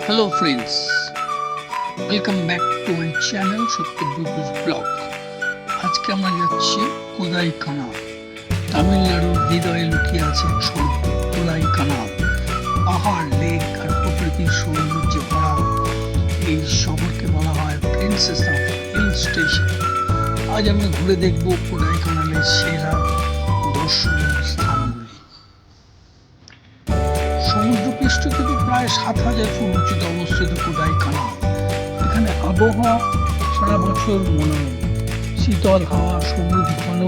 Hello friends, welcome back to my channel Satyabrata's blog. আজকে আমরা যাচ্ছি কোদাইকানাল। তামিলনাড়ুর হৃদয়ে লুকিয়ে আছে স্বর্গ কোদাইকানাল। পাহাড়, লেক আর প্রকৃতির সৌন্দর্যে ভরা এই শহরকে বলা হয় প্রিন্সেস অফ হিল স্টেশন। আজ আমরা ঘুরে দেখব কোদাইকানালের সেরা দর্শনীয় স্থানগুলি। সমুদ্রপৃষ্ঠ থেকে প্রায় ৭,০০০ ফুট উঁচুতে অবস্থিত কোদাইকানাল। এখানে আবহাওয়া সারা বছর মনোরম। শীতল হাওয়া, সবুজ ঘন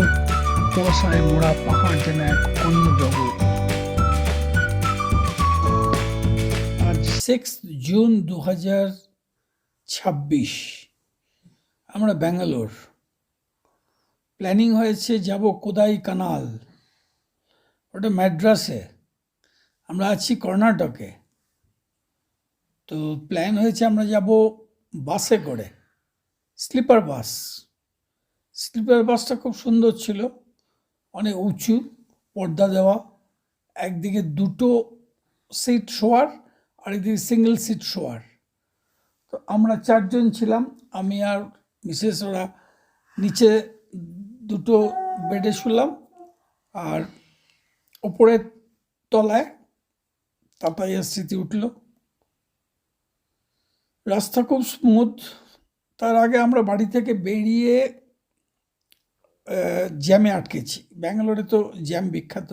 কুয়াশায় মোড়া পাহাড় যেন এক অন্য জগৎ। আজ 6 জুন 2026। আমরা ব্যাঙ্গালোর। প্ল্যানিং হয়েছে যাব কোদাইকানাল, ওটা ম্যাড্রাসে। আমরা আছি কর্ণাটকে। তো প্ল্যান হয়েছে আমরা যাব বাসে করে, স্লিপার বাস। স্লিপার বাসটা খুব সুন্দর ছিল, অনেক উঁচু, পর্দা দেওয়া, একদিকে 2টো সিট শোয়ার আর একদিকে সিঙ্গেল সিট শোয়ার। তো আমরা 4 জন ছিলাম, আমি আর মিসেস। ওরা নিচে 2টো বেডে শুলাম আর ওপরের তলায় তাতাইয়ের স্মৃতি উঠল। রাস্তা খুব স্মুথ। তার আগে আমরা বাড়ি থেকে বেরিয়ে জ্যামে আটকেছি। ব্যাঙ্গালোরে তো জ্যাম বিখ্যাত।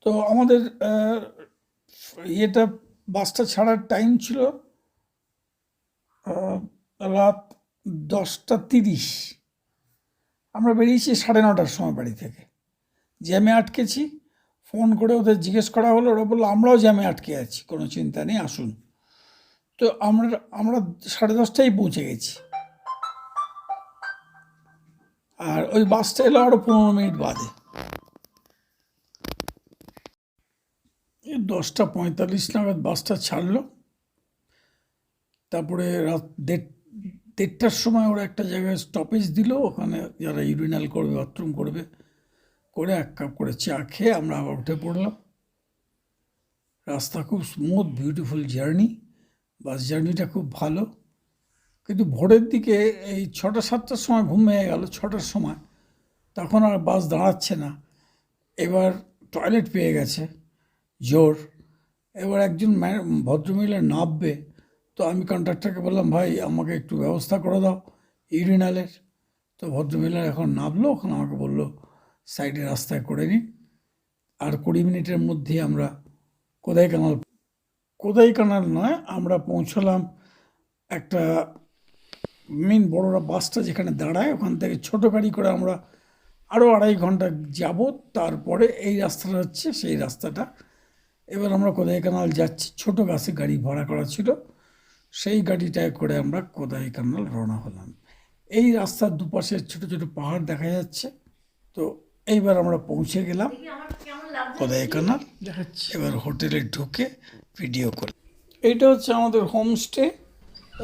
তো আমাদের বাসটা ছাড়ার টাইম ছিল রাত 10:30। আমরা বেরিয়েছি 9:30টার সময় বাড়ি থেকে। জ্যামে আটকেছি। ফোন করে ওদের জিজ্ঞেস করা হলো, ওরা বললো আমরাও জ্যামে আটকে আছি, কোনো চিন্তা নেই, আসুন। তো আমরা 10:30টায় পৌঁছে গেছি। আর ওই বাসটা এলো আরও 15 মিনিট বাদে। 10:45 নাগাদ বাসটা ছাড়লো। তারপরে রাত 1:30টার সময় ওরা একটা জায়গায় স্টপেজ দিল। ওখানে যারা ইউরিনাল করবে, বাথরুম করবে, করে 1 কাপ করে চা খেয়ে আমরা আবার উঠে পড়লাম। রাস্তা খুব স্মুথ, বিউটিফুল জার্নি। বাস জার্নিটা খুব ভালো। কিন্তু ভোরের দিকে এই 6টা-7টার সময় ঘুম ভেঙে গেল। 6টার সময় তখন আর বাস দাঁড়াচ্ছে না। এবার টয়লেট পেয়ে গেছে জোর। এবার একজন ভদ্রমহিলা নামবে। তো আমি কন্ডাক্টরকে বললাম, ভাই আমাকে একটু ব্যবস্থা করে দাও ইউরিনালের। তো ভদ্রমহিলা এখন নামলো, ওখানে আমাকে বললো সাইডে রাস্তায় করে নিন। আর 20 মিনিটের মধ্যে আমরা কোদাইকানাল নয়, আমরা পৌঁছলাম একটা মেন বড়রা বাসটা যেখানে দাঁড়ায়, ওখান থেকে ছোট গাড়ি করে আমরা আরও 2.5 ঘন্টা যাব। তারপরে এই রাস্তাটা হচ্ছে সেই রাস্তাটা। এবার আমরা কোদাইকানাল যাচ্ছি। ছোটো গাছে গাড়ি ভাড়া করা ছিল, সেই গাড়িটায় করে আমরা কোদাইকানাল রওনা হলাম। এই রাস্তার দুপাশে ছোট ছোট পাহাড় দেখা যাচ্ছে। তো এইবার আমরা পৌঁছে গেলাম কোদাইকানাল। এবার হোটেলে ঢুকে ভিডিও করে। এইটা হচ্ছে আমাদের হোমস্টে।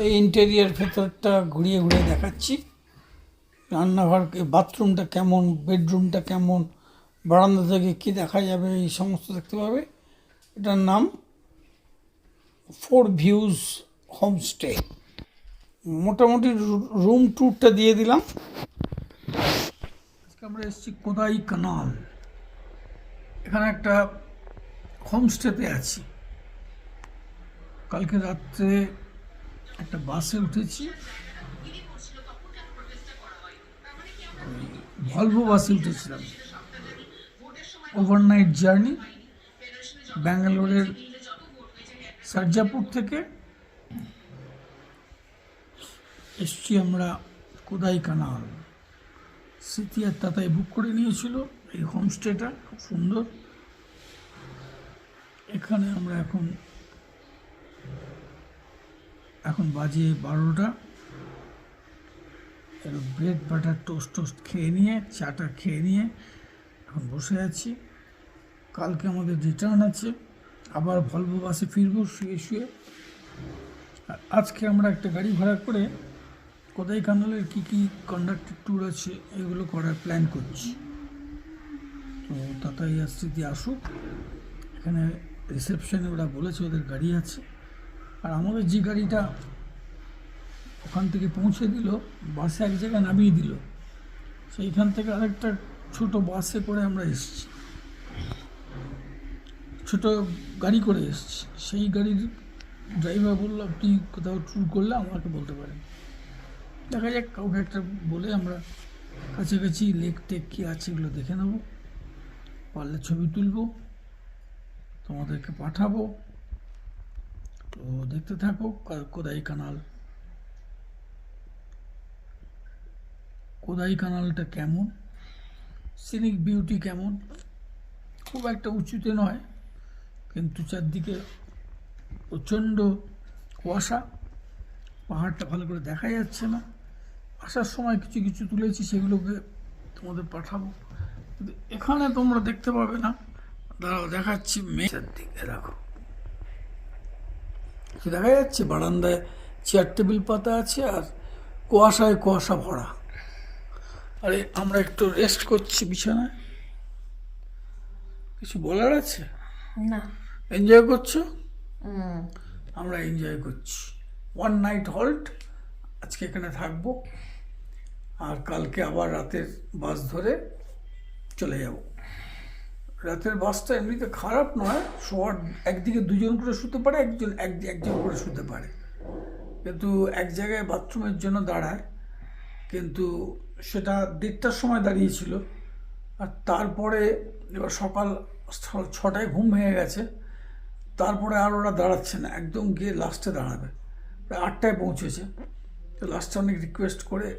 এই ইন্টেরিয়ার ভেতরটা ঘুরিয়ে ঘুরিয়ে দেখাচ্ছি। রান্নাঘর, বাথরুমটা কেমন, বেডরুমটা কেমন, বারান্দা থেকে কী দেখা যাবে, এই সমস্ত দেখতে পাবে। এটার নাম 4 ভিউজ হোমস্টে। মোটামুটি রুম ট্যুরটা দিয়ে দিলাম। আমরা এসেছি কোদাইকানাল। এখানে একটা হোমস্টেতে আছি। কালকে রাত্রে একটা বাসে উঠেছি, ভলভো বাসে উঠেছিলাম। ওভারনাইট জার্নি ব্যাঙ্গালোরের সার্জাপুর থেকে এসছি আমরা কোদাইকানাল। স্মৃতি আর তাতাই বুক করে নিয়েছিল এই হোমস্টেটা, খুব সুন্দর। এখানে আমরা এখন বাজে 12টা। ব্রেড বাটার টোস্ট খেয়ে নিয়ে, চাটা খেয়ে নিয়ে এখন বসে আছি। কালকে আমাদের রিটার্ন আছে, আবার ভলভো বাসে ফিরবো শুয়ে শুয়ে। আর আজকে আমরা একটা গাড়ি ভাড়া করে কোদাইকানালের কী কন্ডাক্টেড ট্যুর আছে এগুলো করার প্ল্যান করছি। তো তাতাই আর স্মৃতি আসুক, এখানে রিসেপশনে ওরা বলেছে ওদের গাড়ি আছে, আর আমাদের যে গাড়িটা ওখান থেকে পৌঁছে দিল, বাসে এক জায়গায় নামিয়ে দিল, সেইখান থেকে আরেকটা ছোট বাসে করে আমরা এসেছি, ছোট গাড়ি করে এসেছি। সেই গাড়ির ড্রাইভার বললো আপনি কোথাও ট্যুর করলে আমাকে বলতে পারেন। দেখা যাক, কাউকে একটা বলে আমরা কাছাকাছি লেক টেক কী আছে এগুলো দেখে নেবো, পারলে ছবি তুলবো, তোমাদেরকে পাঠাবো। তো দেখতে থাকো কোদাই কানালটা কেমন, সিনিক বিউটি কেমন। খুব একটা উঁচুতে নয়, কিন্তু চারদিকে প্রচণ্ড কুয়াশা, পাহাড়টা ভালো করে দেখা যাচ্ছে না। আসার সময় কিছু কিছু তুলেছি, সেগুলোকে তোমাদের পাঠাবো, কিন্তু এখানে তোমরা দেখতে পাবে না। দাঁড়াও দেখাচ্ছি, মেয়ের দিকে দেখো কি দেখা যাচ্ছে, বারান্দায় চেয়ার টেবিল পাতা আছে আর কুয়াশায় কুয়াশা ভরা। আরে আমরা একটু রেস্ট করছি বিছানায়, কিছু বলার আছে না। এনজয় করছো? আমরা এনজয় করছি। ওয়ান নাইট হল্ট, আজকে এখানে থাকবো, আর কালকে আবার রাতের বাস ধরে চলে যাব। রাতের বাসটা এমনিতে খারাপ নয়, শোয়ার একদিকে দুজন করে শুতে পারে, একজন করে শুতে পারে, কিন্তু এক জায়গায় বাথরুমের জন্য দাঁড়ায়, কিন্তু সেটা 1:30টার সময় দাঁড়িয়েছিল, আর তারপরে এবার সকাল 6টায় ঘুম ভেঙে গেছে, তারপরে আর ওরা দাঁড়াচ্ছে না, একদম গিয়ে লাস্টে দাঁড়াবে। প্রায় 8টায় পৌঁছেছে, তো লাস্টে অনেক রিকোয়েস্ট করে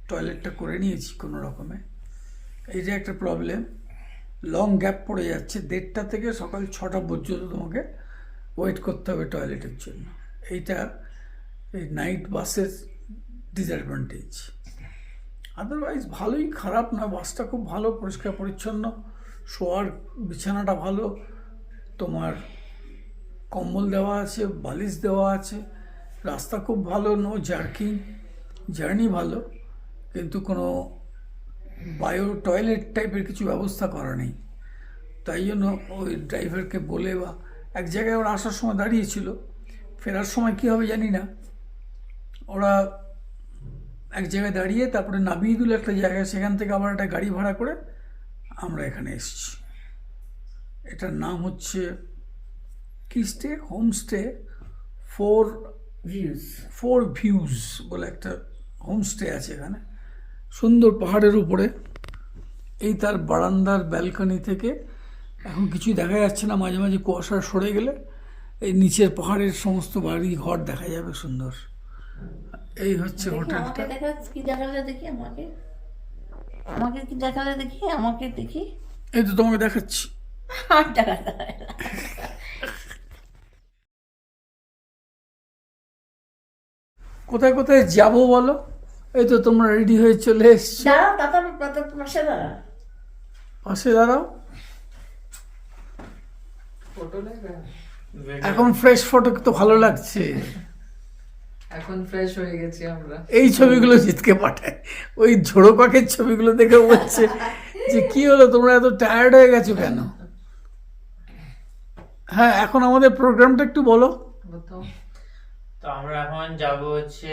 টয়লেটটা করে নিয়েছি কোনো রকমে। এই যে একটা প্রবলেম, লং গ্যাপ পড়ে যাচ্ছে, 1:30টা থেকে সকাল 6টা পর্যন্ত তোমাকে ওয়েট করতে হবে টয়লেটের জন্য। এইটা এই নাইট বাসের ডিসঅ্যাডভান্টেজ। আদারওয়াইজ ভালোই, খারাপ না, বাসটা খুব ভালো, পরিষ্কার পরিচ্ছন্ন, শোয়ার বিছানাটা ভালো, তোমার কম্বল দেওয়া আছে, বালিশ দেওয়া আছে, রাস্তা খুব ভালো, নো জার্কিং, জার্নি ভালো, কিন্তু কোনো বায়ো টয়লেট টাইপের কিছু ব্যবস্থা করা নেই। তাই জন্য ওই ড্রাইভারকে বলে, বা এক জায়গায় ওরা আসার সময় দাঁড়িয়েছিল, ফেরার সময় কী হবে জানি না, ওরা এক জায়গায় দাঁড়িয়ে তারপরে নামিয়ে দিল একটা জায়গায়, সেখান থেকে আবার একটা গাড়ি ভাড়া করে আমরা এখানে এসেছি। এটার নাম হচ্ছে কি স্টে, হোমস্টে ফোর ভিউজ বলে একটা হোমস্টে আছে এখানে, সুন্দর পাহাড়ের উপরে। এই তার বারান্দার ব্যালকনি থেকে এখন কিছুই দেখা যাচ্ছে না, মাঝে মাঝে কুয়াশা সরে গেলে এই নিচের পাহাড়ের সমস্ত বাড়ি ঘর দেখা যাবে সুন্দর। এই হচ্ছে হোটেলটা। কি দেখালে দেখি, আমাকে আমাকে কি দেখালে দেখি, আমাকে দেখি। এই তো তোমাকে দেখাচ্ছি। কোথায় কোথায় যাবো বলো? এই তো তোমরা রেডি হয়ে চলে এসছো। দাঁড়াও, পাশে দাঁড়া, পাশে দাঁড়াও। এখন ফ্রেশ ফটো তো ভালো লাগছে, এখন ফ্রেশ হয়ে গেছি আমরা। এই ছবিগুলো জিতকে পাঠায়, ওই ঝোড়ো পাখির ছবিগুলো দেখে বলছে যে কি হলো তোমরা এত টায়ার্ড হয়ে গেছো কেন। হ্যাঁ, এখন আমাদের প্রোগ্রামটা একটু বলো। তো আমরা এখন যাবো হচ্ছে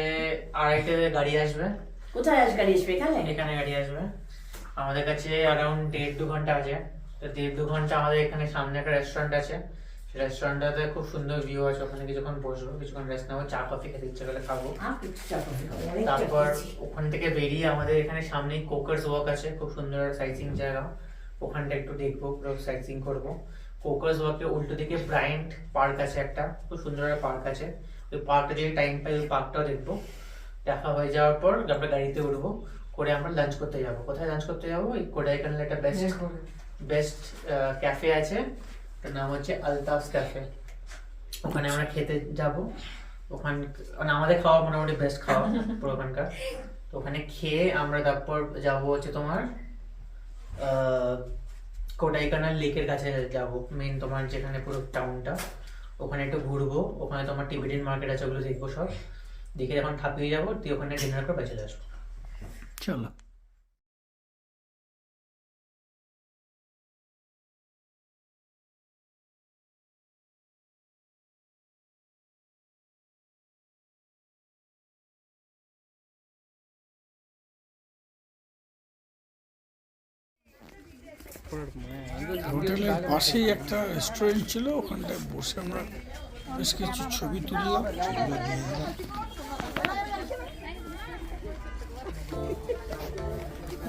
2:30টায় গাড়ি আসবে। কোথায় গাড়ি আসবে? এখানে গাড়ি আসবে। আমাদের কাছে অ্যারাউন্ড 1.5-2 ঘন্টা আছে। তো 1.5-2 ঘন্টা আমাদের এখানে সামনে একটা রেস্টুরেন্ট আছে, রেস্টুরেন্টটাতে খুব সুন্দর ভিউ আছে, ওখানে কিছুক্ষণ বসবো, কিছুক্ষণ রেস্ট নেবো, চা কফি খেতে ইচ্ছে করলে খাবো। তারপর ওখান থেকে বেরিয়ে আমাদের এখানে সামনেই কোকার্স ওয়াক আছে, খুব সুন্দর সাইট-সিইং জায়গা, ওখানটা একটু দেখবো, পুরো সাইট-সিইং করবো। কোকার্স ওয়াকের উল্টো দিকে ব্রায়েন্ট পার্ক আছে একটা, খুব সুন্দর পার্ক আছে, ওই পার্কটা যদি টাইম পাই ওই পার্কটাও দেখবো। দেখা হয়ে যাওয়ার পর আমরা গাড়িতে উঠবো, করে আমরা লাঞ্চ করতে যাবো। কোথায় লাঞ্চ করতে যাবো? ওই কোডাইকানালে একটা বেস্ট ক্যাফে আছে, তার নাম হচ্ছে আলতাফ ক্যাফে, ওখানে আমরা খেতে যাব। ওখানে মানে আমাদের খাওয়া মোটামুটি বেস্ট খাওয়া পুরো ওখানকার। তো ওখানে খেয়ে আমরা তারপর যাব হচ্ছে তোমার কোডাইকানাল লেকের কাছে যাব, মেন তোমার যেখানে পুরো টাউনটা, ওখানে একটু ঘুরবো, ওখানে তোমার টিবেটান মার্কেট আছে, ওগুলো দেখবো, সব দেখে যখন থাপিয়ে যাবো তুই ওখানে ডিনার করে চলে আসবো। চলো। হোটেলের পাশেই একটা রেস্টুরেন্ট ছিল, ওখানটায় বসে আমরা বেশ কিছু ছবি তুললাম, ছবিগুলো দিয়ে দিলাম।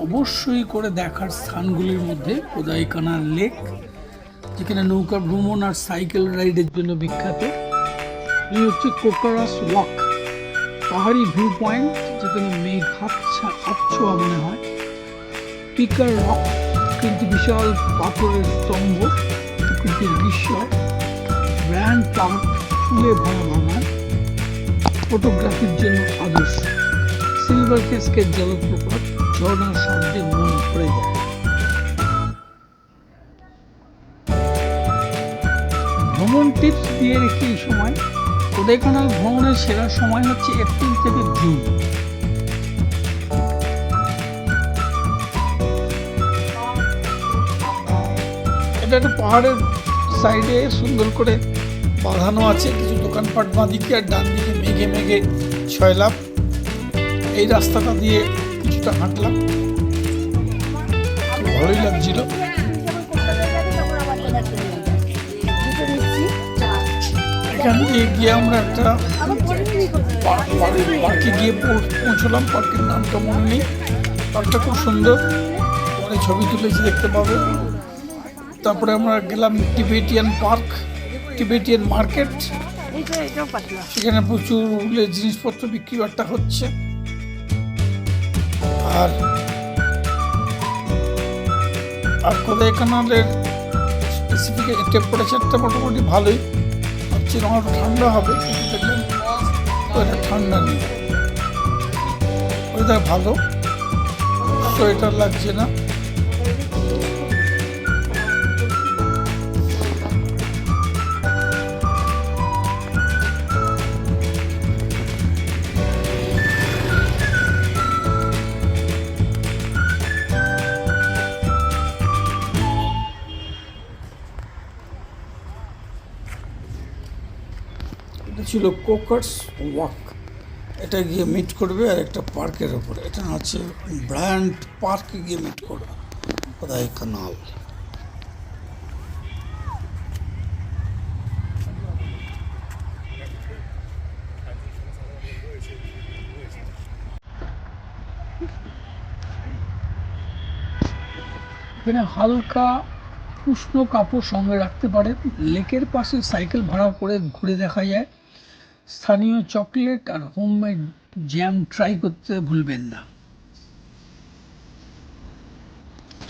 অবশ্যই করে দেখার স্থানগুলির মধ্যে কোদাইকানাল লেক, যেখানে নৌকা ভ্রমণ আর সাইকেল রাইডের জন্য বিখ্যাত। এই হচ্ছে কোকারাস ওয়াক, পাহাড়ি ভিউ পয়েন্ট, যেখানে মেঘ আবছোয়া মনে হয়। পিকার রক, কিন্তু বিশাল পাথরের স্তম্ভ, প্রকৃতির দৃশ্য। গ্র্যান্ড পার্ক, ফুলে ভরা বাগান, ফটোগ্রাফির জন্য আদর্শ। সিলভার ক্যাসকেট জলপ্রপাত, ঝর্ণার শব্দে মন ভরে যায়। ভ্রমণ টিপস দিয়ে রেখে এই সময় কোডাইকানাল ভ্রমণের সেরা সময় হচ্ছে এপ্রিল থেকে জুন। এটা একটা পাহাড়ের সাইডে সুন্দর করে বাঁধানো আছে, কিছু দোকানপাট বাঁদিকে আর ডান দিকে মেঘে মেঘে ছয়লাম। এই রাস্তাটা দিয়ে কিছুটা হাঁটলাম, ভালোই লাগছিল। এখান দিয়ে গিয়ে আমরা একটা পার্কে গিয়ে পৌঁছলাম। পার্কের নামটা মনে নেই, পার্কটা খুব সুন্দর, পরে ছবি তুলেছি, দেখতে পাবে। তারপরে আমরা গেলাম টিবেটিয়ান পার্ক, টিবেটিয়ান মার্কেট, সেখানে প্রচুর উলের জিনিসপত্র বিক্রি বাট্টা হচ্ছে। আর কোডাইকানালের স্পেসিফিক টেম্পারেচারটা মোটামুটি ভালোই, ভাবছিলাম একটু ঠান্ডা হবে, কিন্তু দেখলাম ওইটা ঠান্ডা নেই, ওয়েদার ভালো, সোয়েটার লাগছে না। এটা ছিল কোকার্স ওয়াক, এটা গিয়ে মিট করবে আর একটা পার্কের ওপরে, এটা আছে ব্রায়ান্ট পার্কে গিয়ে মিট করবে কোডাইকানাল। এখানে হালকা উষ্ণ কাপড় সঙ্গে রাখতে পারেন। লেকের পাশে সাইকেল ভাড়া করে ঘুরে দেখা যায়। স্থানীয় চকলেট আর হোমমেড জ্যাম ট্রাই করতে ভুলবেন না।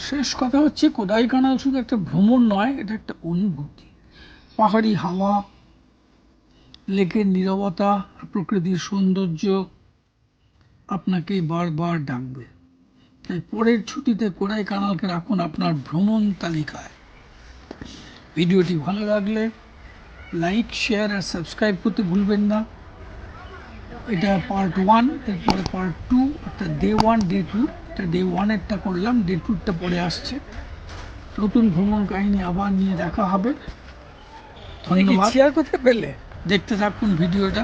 শেষ কথা হচ্ছে, কোডাইকানাল শুধু একটা ভ্রমণ নয়, এটা একটা অনুভূতি। পাহাড়ি হাওয়া, লেকের নীরবতা, প্রকৃতির সৌন্দর্য আপনাকে বারবার ডাকবে। তাই পরের ছুটিতে কোডাইকানালকে রাখুন আপনার ভ্রমণ তালিকায়। ভিডিওটি ভালো লাগলে লাইক, শেয়ার আর সাবস্ক্রাইব করতে ভুলবেন না। এটা পার্ট 1, এরপরে পার্ট 2, অর্থাৎ ডে 1 ডে 2। এটা ডে 1-এরটা করলাম, ডে 2-টা পরে আসছে। নতুন ভ্রমণ কাহিনী আবার নিয়ে দেখা হবে। ধন্যবাদ। শেয়ার করতে পেলে দেখতে থাকুন ভিডিওটা,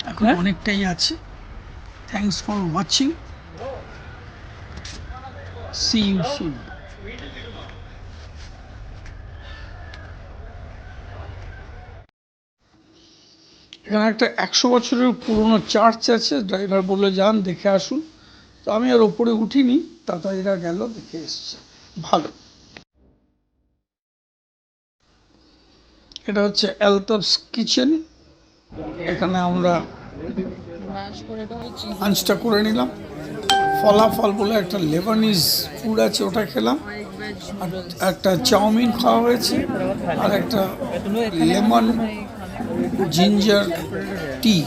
এখন অনেকটাই আছে। Thanks for watching, see you soon. এখানে একটা 100 বছরের পুরনো চার্চ আছে, ড্রাইভার বলে যান দেখে আসুন। তো আমি আর ওপরে উঠিনি, তাড়াতাড়িরা গেল, দেখে এসছে, ভালো। এটা হচ্ছে অ্যালতাফস কিচেন, এখানে আমরা লাঞ্চটা করে নিলাম। ফলাফল বলে একটা লেবানিজ ফুড আছে, ওটা খেলাম। আর একটা চাউমিন খাওয়া হয়েছে, আর একটা lemon ginger tea,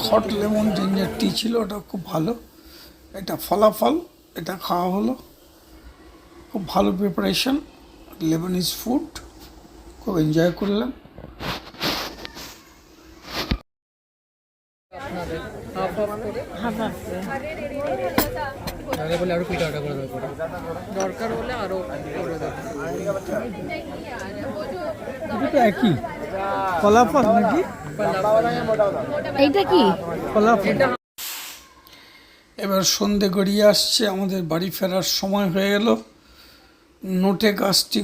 hot lemon ginger tea ছিল, ওটা খুব ভালো। এটা ফলাফল, এটা খাওয়া হলো, খুব ভালো প্রিপারেশন, লেবানিজ ফুড, খুব এনজয় করলাম। একই ফলাফল নাকি? এইটা কি ফলাফল। এবার সন্ধে গড়িয়ে আসছে, আমাদের বাড়ি ফেরার সময় হয়ে গেল। নোটে গাছটি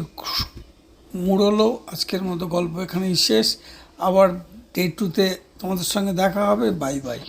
মুড়লো। আজকের মতো গল্প এখানেই শেষ। আবার ডে 2-তে তোমাদের সঙ্গে দেখা হবে। Bye bye.